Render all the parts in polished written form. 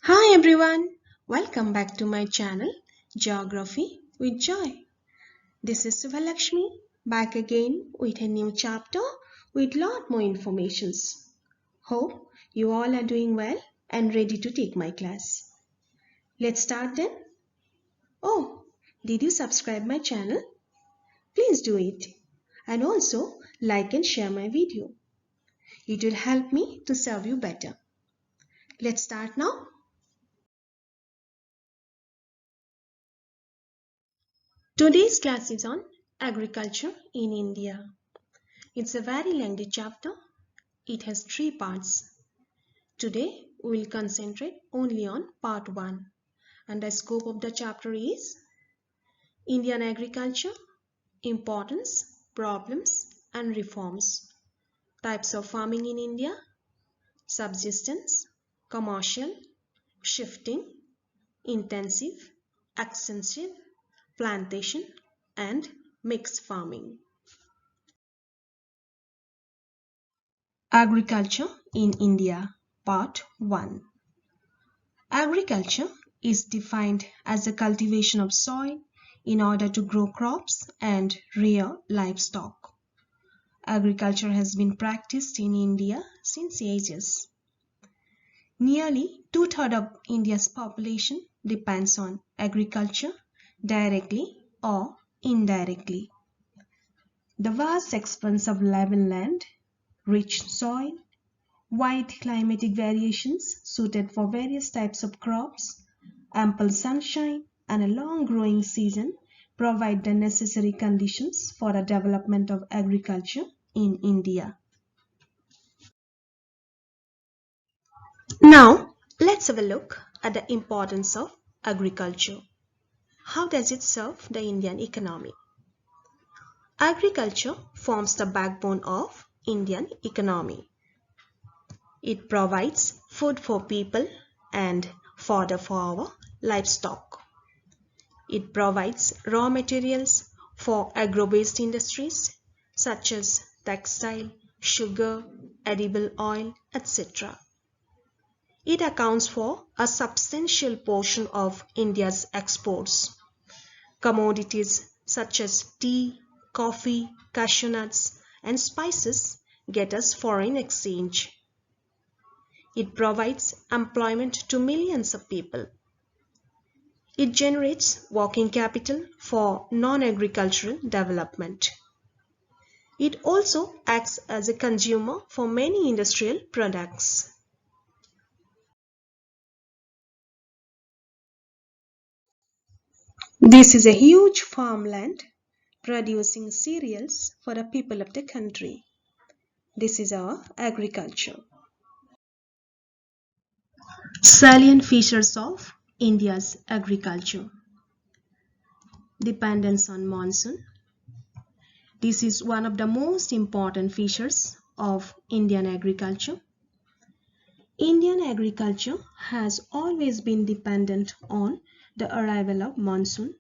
Hi everyone, welcome back to my channel Geography with Joy. This is Subhalakshmi back again with a new chapter with lot more informations. Hope you all are doing well and ready to take my class. Let's start then. Oh, did you subscribe my channel? Please do it. And also like and share my video. It will help me to serve you better. Let's start now. Today's class is on agriculture in India. It's a very lengthy chapter. It has three parts. Today we will concentrate only on part 1 and the scope of the chapter is Indian agriculture, importance, problems and reforms, types of farming in India, subsistence, commercial, shifting, intensive, extensive, plantation and mixed farming. Agriculture in India, Part 1. Agriculture is defined as the cultivation of soil in order to grow crops and rear livestock. Agriculture has been practiced in India since ages. Nearly two-thirds of India's population depends on agriculture directly or indirectly. The vast expanse of level land, rich soil, wide climatic variations suited for various types of crops, ample sunshine, and a long growing season provide the necessary conditions for the development of agriculture in India. Now, let's have a look at the importance of agriculture. How does it serve the Indian economy? Agriculture forms the backbone of Indian economy. It provides food for people and fodder for our livestock. It provides raw materials for agro-based industries such as textile, sugar, edible oil, etc. It accounts for a substantial portion of India's exports. Commodities such as tea, coffee, cashew nuts, and spices get us foreign exchange. It provides employment to millions of people. It generates working capital for non-agricultural development. It also acts as a consumer for many industrial products. This is a huge farmland producing cereals for the people of the country. This is our agriculture. Salient features of India's agriculture. Dependence on monsoon. This is one of the most important features of Indian agriculture. Indian agriculture has always been dependent on the arrival of monsoon,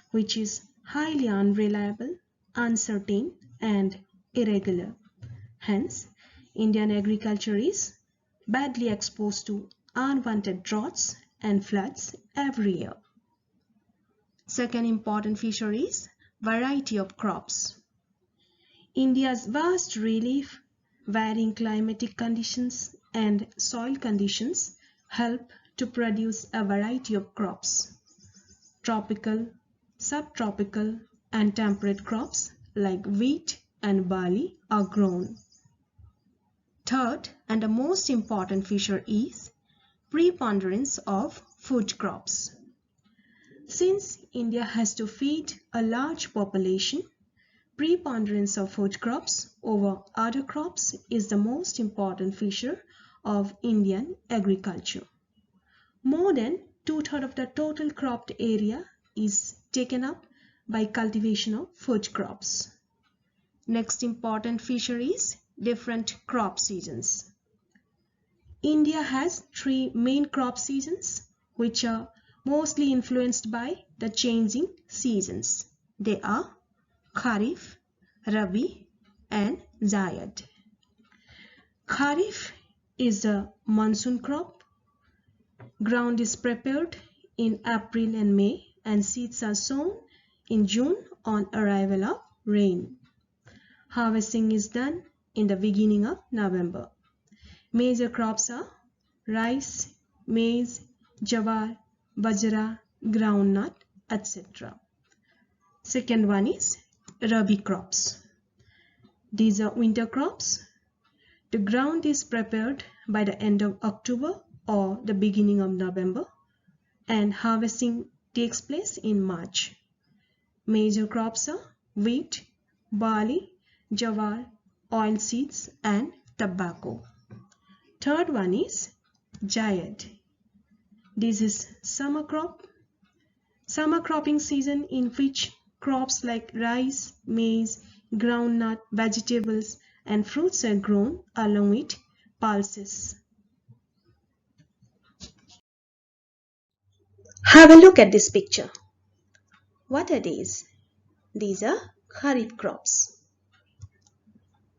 which is highly unreliable, uncertain, and irregular. Hence, Indian agriculture is badly exposed to unwanted droughts and floods every year. Second important feature is variety of crops. India's vast relief, varying climatic conditions and soil conditions help to produce a variety of crops. Tropical, subtropical and temperate crops like wheat and barley are grown. Third and the most important feature is preponderance of food crops. Since India has to feed a large population, preponderance of food crops over other crops is the most important feature of Indian agriculture. More than two-thirds of the total cropped area is taken up by cultivation of food crops. Next important feature is different crop seasons. India has three main crop seasons which are mostly influenced by the changing seasons. They are Kharif, Rabi and Zaid. Kharif is a monsoon crop Ground is prepared in April and May and seeds are sown in June on arrival of rain. Harvesting is done in the beginning of November. Major crops are rice, maize, jawar, bajra, groundnut, etc. Second one is Rabi crops. These are winter crops. The ground is prepared by the end of October or the beginning of November and harvesting takes place in March. Major crops are wheat, barley, jawar, oilseeds and tobacco. Third one is Jayad. This is summer crop. Summer cropping season in which crops like rice, maize, groundnut, vegetables and fruits are grown along with pulses. Have a look at this picture. What are these? These are kharif crops.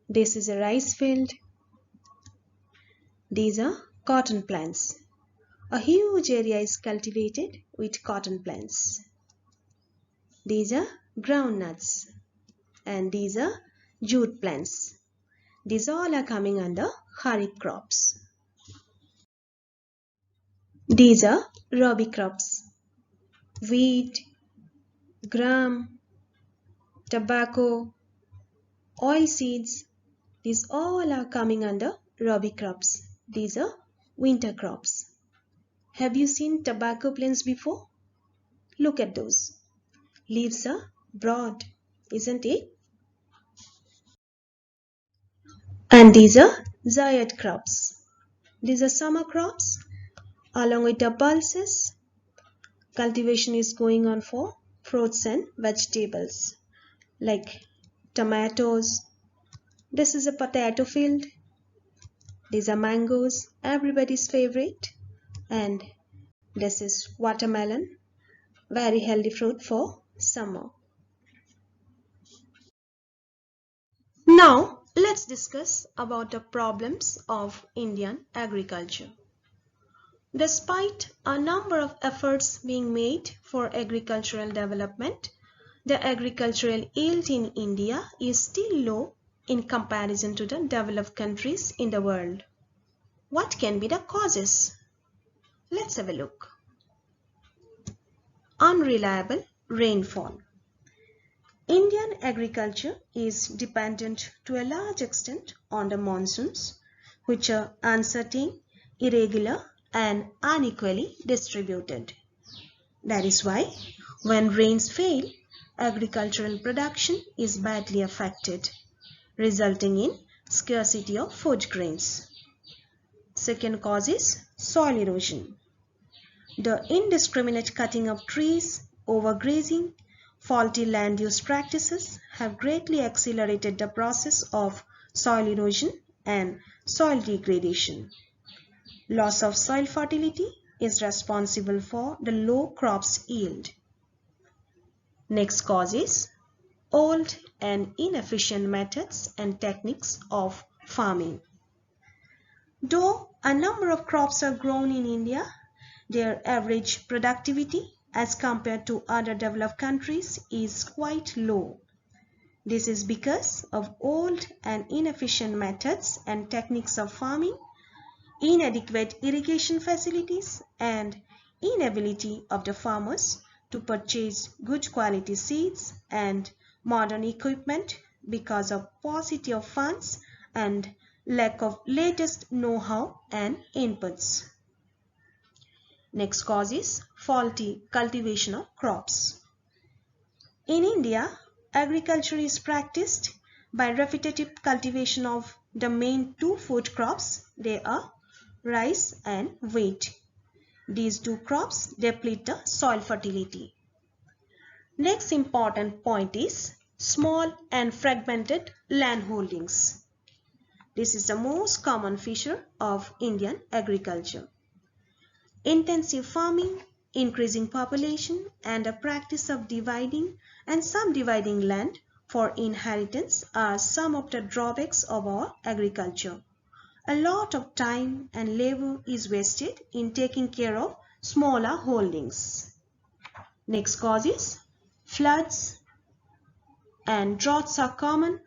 This is a rice field. These are cotton plants. A huge area is cultivated with cotton plants. These are groundnuts and these are jute plants. These all are coming under kharif crops. These are rabi crops. Wheat, gram, tobacco, oilseeds. These all are coming under rabi crops. These are winter crops. Have you seen tobacco plants before? Look at those. Leaves are broad, isn't it? And these are Zayat crops. These are summer crops. Along with the pulses, cultivation is going on for fruits and vegetables like tomatoes. This is a potato field. These are mangoes, everybody's favorite. And this is watermelon, very healthy fruit for summer. Now let's discuss about the problems of Indian agriculture. Despite a number of efforts being made for agricultural development, the agricultural yield in India is still low in comparison to the developed countries in the world. What can be the causes? Let's have a look. Unreliable rainfall. Indian agriculture is dependent to a large extent on the monsoons, which are uncertain, irregular, and unequally distributed. That is why, when rains fail, agricultural production is badly affected, resulting in scarcity of food grains. Second cause is soil erosion. The indiscriminate cutting of trees, overgrazing, faulty land use practices have greatly accelerated the process of soil erosion and soil degradation. Loss of soil fertility is responsible for the low crops yield. Next cause is old and inefficient methods and techniques of farming. Though a number of crops are grown in India, their average productivity as compared to other developed countries is quite low. This is because of old and inefficient methods and techniques of farming, inadequate irrigation facilities, and inability of the farmers to purchase good quality seeds and modern equipment because of paucity of funds and lack of latest know-how and inputs. Next cause is faulty cultivation of crops. In India, agriculture is practiced by repetitive cultivation of the main two food crops. They are rice and wheat. These two crops deplete the soil fertility. Next important point is small and fragmented land holdings. This is the most common feature of Indian agriculture. Intensive farming, increasing population, and a practice of dividing and subdividing land for inheritance are some of the drawbacks of our agriculture. A lot of time and labor is wasted in taking care of smaller holdings. Next cause is floods and droughts are common.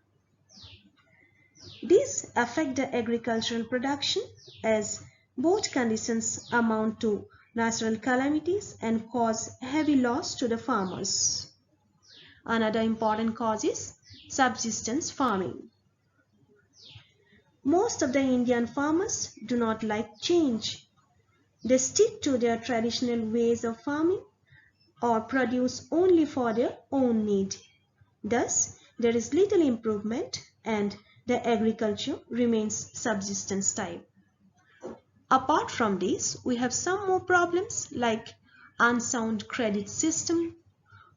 These affect the agricultural production as both conditions amount to natural calamities and cause heavy loss to the farmers. Another important cause is subsistence farming. Most of the Indian farmers do not like change. They stick to their traditional ways of farming or produce only for their own need. Thus, there is little improvement and the agriculture remains subsistence type. Apart from this, we have some more problems like unsound credit system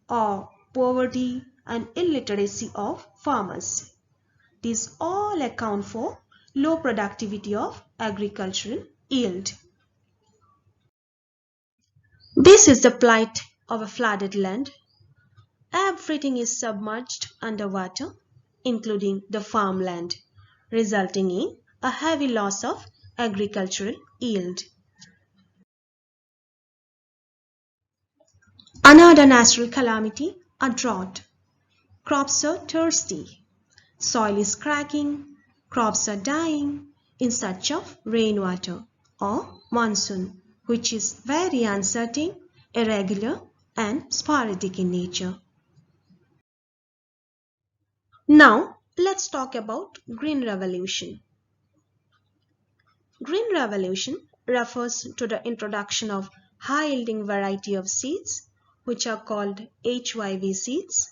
or poverty and illiteracy of farmers. These all account for low productivity of agricultural yield. This is the plight of a flooded land. Everything is submerged underwater, including the farmland, resulting in a heavy loss of agricultural yield. Another natural calamity, a drought. Crops are thirsty, soil is cracking, crops are dying in search of rainwater or monsoon, which is very uncertain, irregular, and sporadic in nature. Now, let's talk about Green Revolution. Green Revolution refers to the introduction of high-yielding variety of seeds, which are called HYV seeds,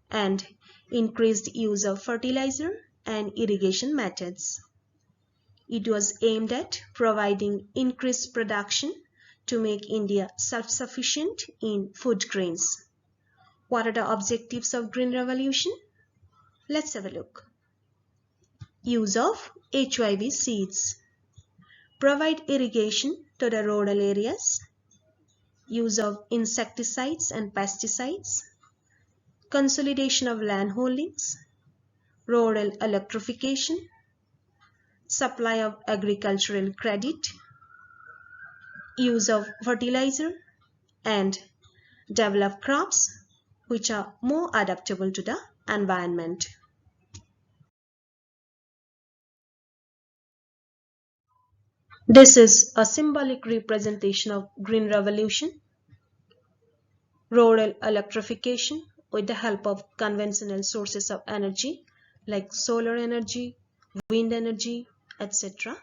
and increased use of fertilizer and irrigation methods. It was aimed at providing increased production to make India self-sufficient in food grains. What are the objectives of Green Revolution? Let's have a look. Use of HYV seeds. Provide irrigation to the rural areas. Use of insecticides and pesticides. Consolidation of land holdings. Rural electrification. Supply of agricultural credit. Use of fertilizer and develop crops which are more adaptable to the environment. This is a symbolic representation of Green Revolution. Rural electrification with the help of conventional sources of energy like solar energy, wind energy, etc.,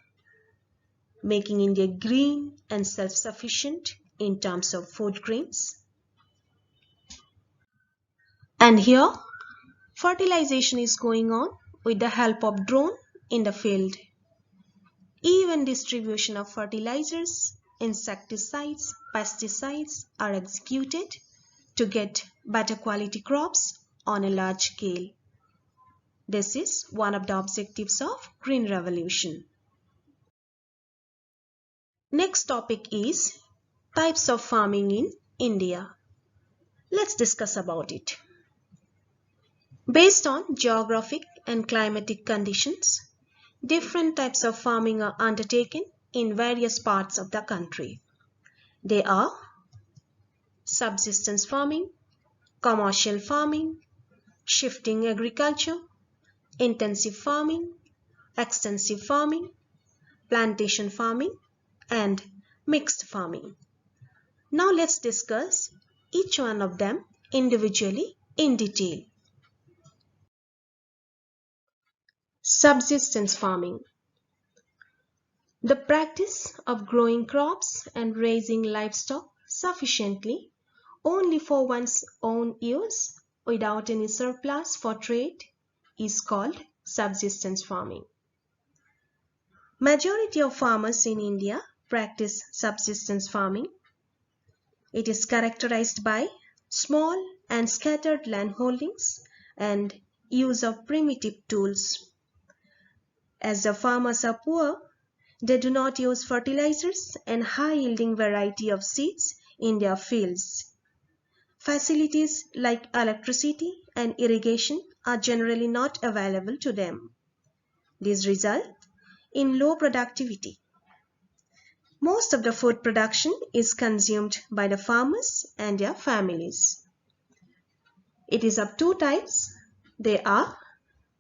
making India green and self-sufficient in terms of food grains. And here, fertilization is going on with the help of drone in the field. Even distribution of fertilizers, insecticides, pesticides are executed to get better quality crops on a large scale. This is one of the objectives of Green Revolution. Next topic is types of farming in India. Let's discuss about it. Based on geographic and climatic conditions, different types of farming are undertaken in various parts of the country. They are subsistence farming, commercial farming, shifting agriculture, intensive farming, extensive farming, plantation farming, and mixed farming. Now let's discuss each one of them individually in detail. Subsistence farming. The practice of growing crops and raising livestock sufficiently only for one's own use without any surplus for trade is called subsistence farming. Majority of farmers in India practice subsistence farming. It is characterized by small and scattered land holdings and use of primitive tools. As the farmers are poor, they do not use fertilizers and high-yielding variety of seeds in their fields. Facilities like electricity and irrigation are generally not available to them. This results in low productivity. Most of the food production is consumed by the farmers and their families. It is of two types. They are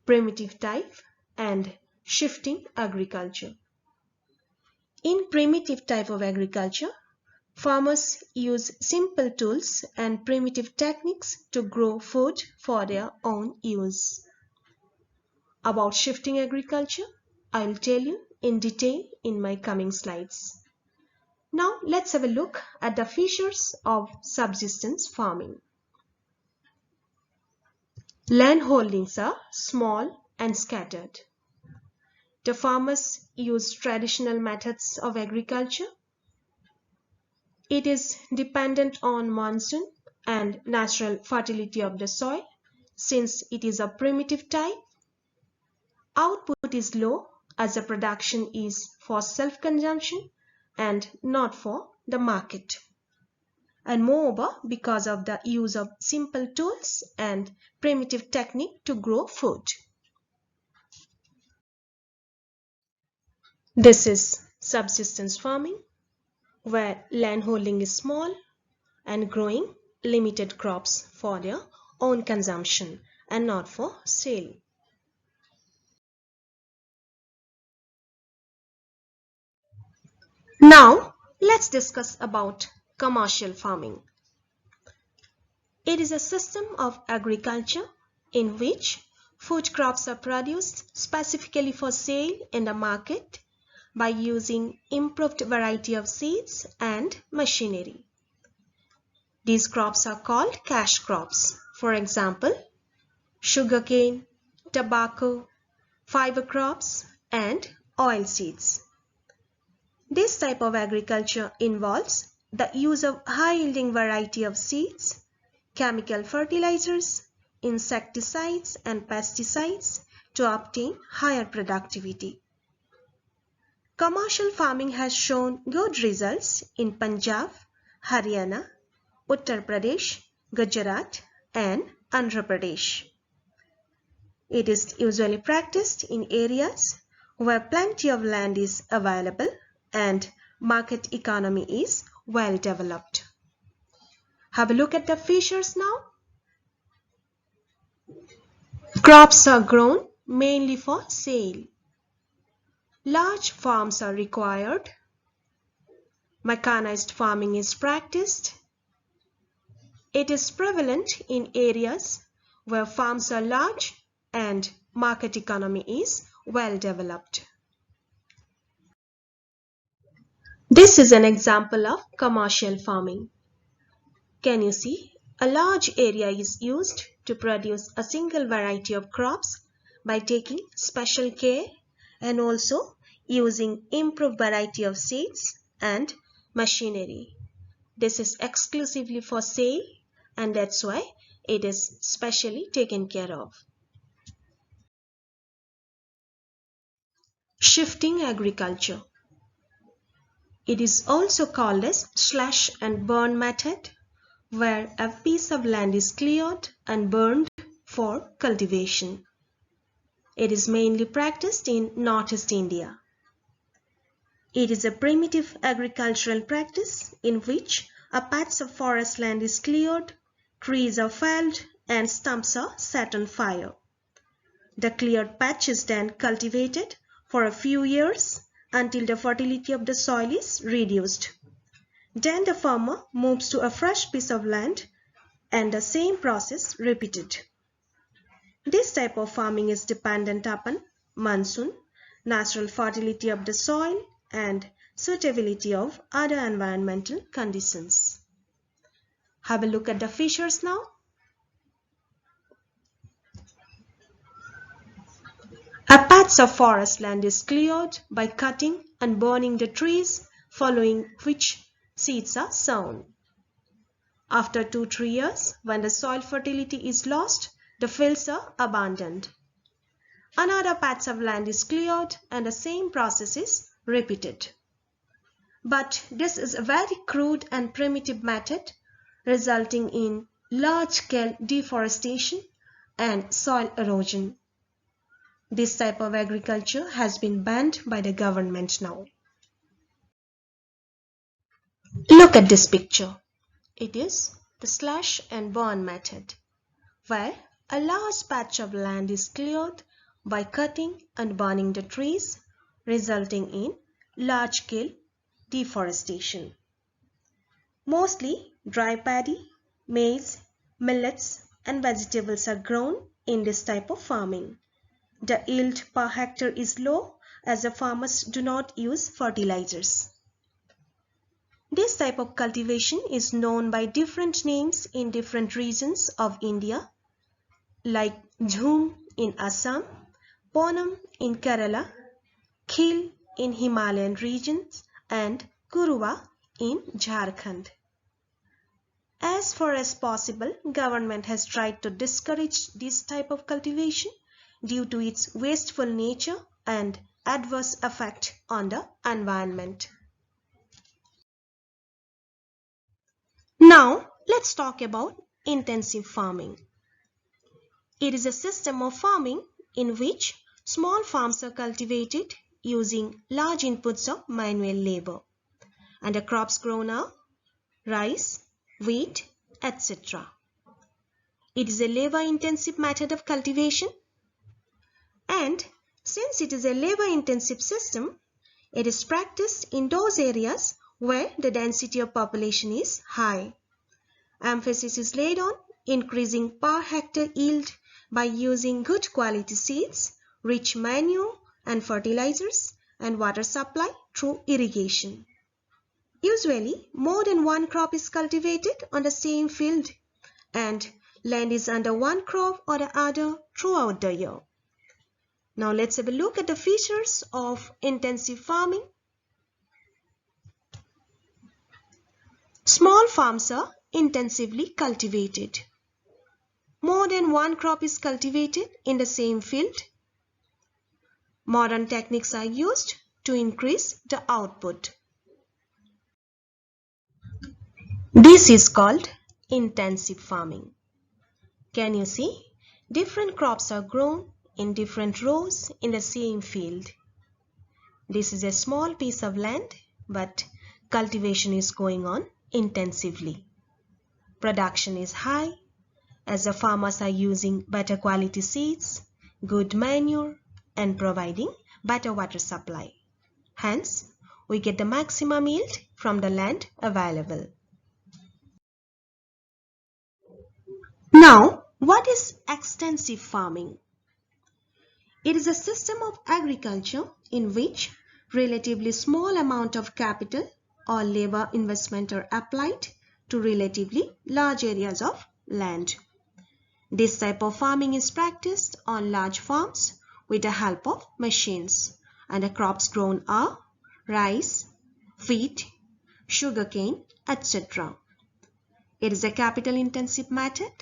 primitive type and shifting agriculture. In primitive type of agriculture, farmers use simple tools and primitive techniques to grow food for their own use. About shifting agriculture, I will tell you in detail in my coming slides. Now let's have a look at the features of subsistence farming. Land holdings are small and scattered. The farmers use traditional methods of agriculture. It is dependent on monsoon and natural fertility of the soil. Since it is a primitive type, output is low as the production is for self-consumption and not for the market. And moreover, because of the use of simple tools and primitive technique to grow food. This is subsistence farming, where landholding is small and growing limited crops for their own consumption and not for sale. Now, let's discuss about commercial farming. It is a system of agriculture in which food crops are produced specifically for sale in the market by using improved variety of seeds and machinery. These crops are called cash crops. For example, sugarcane, tobacco, fiber crops, and oilseeds. This type of agriculture involves the use of high-yielding variety of seeds, chemical fertilizers, insecticides, and pesticides to obtain higher productivity. Commercial farming has shown good results in Punjab, Haryana, Uttar Pradesh, Gujarat, and Andhra Pradesh. It is usually practiced in areas where plenty of land is available and market economy is well developed. Have a look at the features now. Crops are grown mainly for sale. Large farms are required. Mechanized farming is practiced. It is prevalent in areas where farms are large and market economy is well developed. This is an example of commercial farming. Can you see? A large area is used to produce a single variety of crops by taking special care and also using improved variety of seeds and machinery. This is exclusively for sale and that's why it is specially taken care of. Shifting agriculture. It is also called as slash and burn method, where a piece of land is cleared and burned for cultivation. It is mainly practiced in Northeast India. It is a primitive agricultural practice in which a patch of forest land is cleared, trees are felled, and stumps are set on fire. The cleared patch is then cultivated for a few years until the fertility of the soil is reduced. Then the farmer moves to a fresh piece of land and the same process repeated. This type of farming is dependent upon monsoon, natural fertility of the soil, and suitability of other environmental conditions. Have a look at the features now. A patch of forest land is cleared by cutting and burning the trees, following which seeds are sown. After 2-3 years, when the soil fertility is lost, the fields are abandoned. Another patch of land is cleared and the same process is repeated. But this is a very crude and primitive method, resulting in large-scale deforestation and soil erosion. This type of agriculture has been banned by the government now. Look at this picture. It is the slash and burn method, where a large patch of land is cleared by cutting and burning the trees, resulting in large-scale deforestation. Mostly dry paddy, maize, millets and vegetables are grown in this type of farming. The yield per hectare is low as the farmers do not use fertilizers. This type of cultivation is known by different names in different regions of India, like Jhum in Assam, Ponam in Kerala, Khil in Himalayan regions, and Kuruva in Jharkhand. As far as possible, government has tried to discourage this type of cultivation due to its wasteful nature and adverse effect on the environment. Now, let's talk about intensive farming. It is a system of farming in which small farms are cultivated using large inputs of manual labor, and the crops grown are rice, wheat, etc. It is a labor-intensive method of cultivation, and since it is a labor-intensive system, it is practiced in those areas where the density of population is high. Emphasis is laid on increasing per hectare yield by using good quality seeds, rich manure and fertilizers, and water supply through irrigation. Usually, more than one crop is cultivated on the same field, and land is under one crop or the other throughout the year. Now let's have a look at the features of intensive farming. Small farms are intensively cultivated. More than one crop is cultivated in the same field. Modern techniques are used to increase the output. This is called intensive farming. Can you see? Different crops are grown in different rows in the same field. This is a small piece of land, but cultivation is going on intensively. Production is high as the farmers are using better quality seeds, good manure, and providing better water supply. Hence, we get the maximum yield from the land available. Now, what is extensive farming? It is a system of agriculture in which relatively small amount of capital or labor investment are applied to relatively large areas of land. This type of farming is practiced on large farms with the help of machines, and the crops grown are rice, wheat, sugarcane, etc. It is a capital intensive method.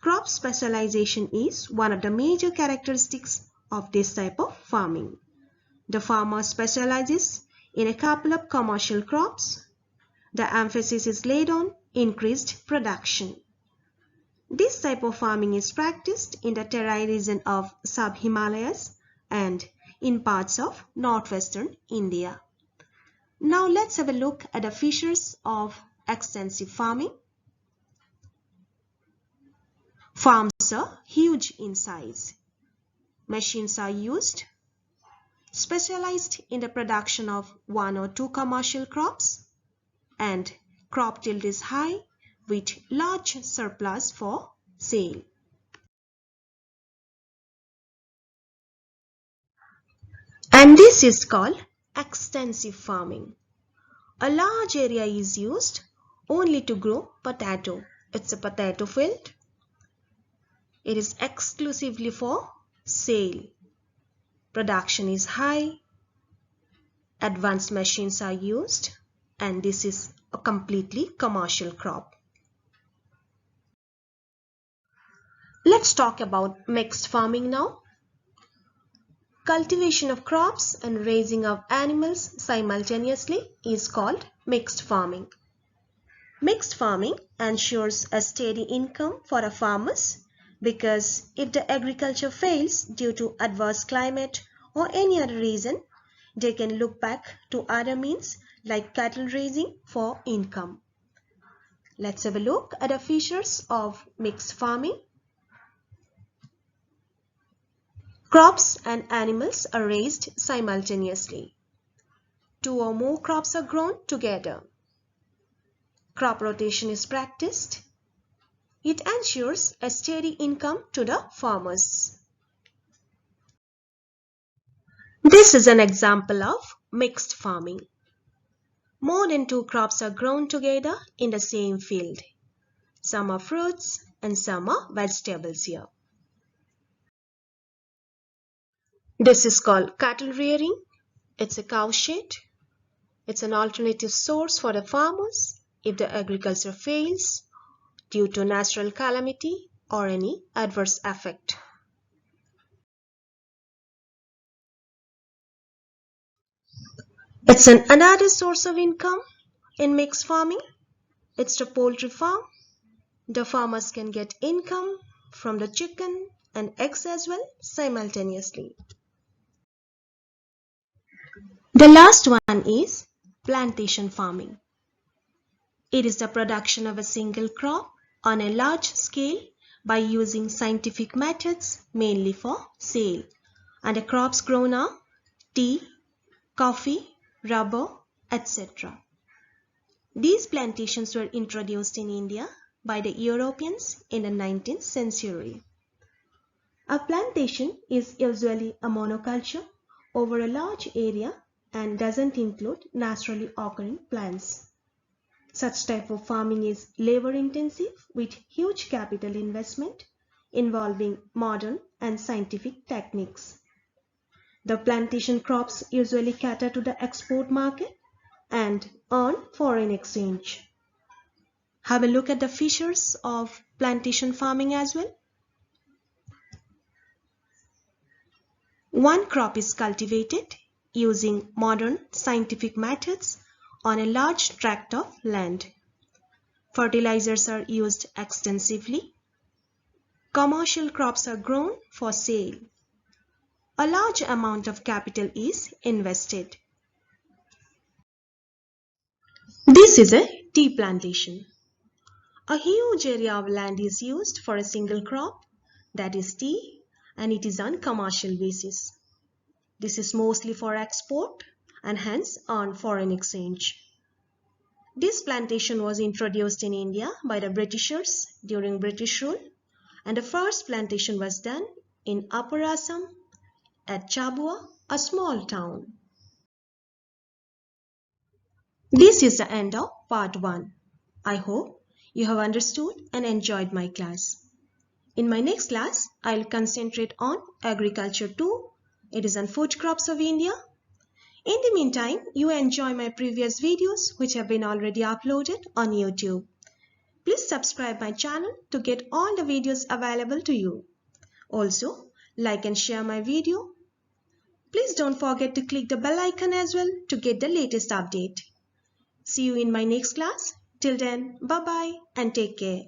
Crop specialization is one of the major characteristics of this type of farming. The farmer specializes in a couple of commercial crops. The emphasis is laid on increased production. This type of farming is practiced in the Terai region of sub-Himalayas and in parts of northwestern India. Now let's have a look at the features of extensive farming. Farms are huge in size. Machines are used, specialized in the production of one or two commercial crops, and crop yield is high with large surplus for sale. And this is called extensive farming. A large area is used only to grow potato. It's a potato field. It is exclusively for sale. Production is high. Advanced machines are used, and this is a completely commercial crop. Let's talk about mixed farming now. Cultivation of crops and raising of animals simultaneously is called mixed farming. Mixed farming ensures a steady income for the farmers because if the agriculture fails due to adverse climate or any other reason, they can look back to other means like cattle raising for income. Let's have a look at the features of mixed farming. Crops and animals are raised simultaneously. Two or more crops are grown together. Crop rotation is practiced. It ensures a steady income to the farmers. This is an example of mixed farming. More than two crops are grown together in the same field. Some are fruits and some are vegetables here. This is called cattle rearing. It's a cow shed. It's an alternative source for the farmers if the agriculture fails due to natural calamity or any adverse effect. It's another source of income in mixed farming. It's the poultry farm. The farmers can get income from the chicken and eggs as well simultaneously. The last one is plantation farming. It is the production of a single crop on a large scale by using scientific methods mainly for sale. And the crops grown are tea, coffee, rubber, etc. These plantations were introduced in India by the Europeans in the 19th century. A plantation is usually a monoculture over a large area and doesn't include naturally occurring plants. Such type of farming is labor intensive with huge capital investment involving modern and scientific techniques. The plantation crops usually cater to the export market and earn foreign exchange. Have a look at the features of plantation farming as well. One crop is cultivated using modern scientific methods on a large tract of land. Fertilizers are used extensively. Commercial crops are grown for sale. A large amount of capital is invested. This is a tea plantation. A huge area of land is used for a single crop, that is tea, and it is on commercial basis. This is mostly for export and hence on foreign exchange. This plantation was introduced in India by the Britishers during British rule, and the first plantation was done in Upper Assam at Chabua, a small town. This is the end of part 1. I hope you have understood and enjoyed my class. In my next class, I will concentrate on agriculture too. It is on food crops of India. In the meantime, you enjoy my previous videos which have been already uploaded on YouTube. Please subscribe my channel to get all the videos available to you. Also, like and share my video. Please don't forget to click the bell icon as well to get the latest update. See you in my next class. Till then, bye-bye and take care.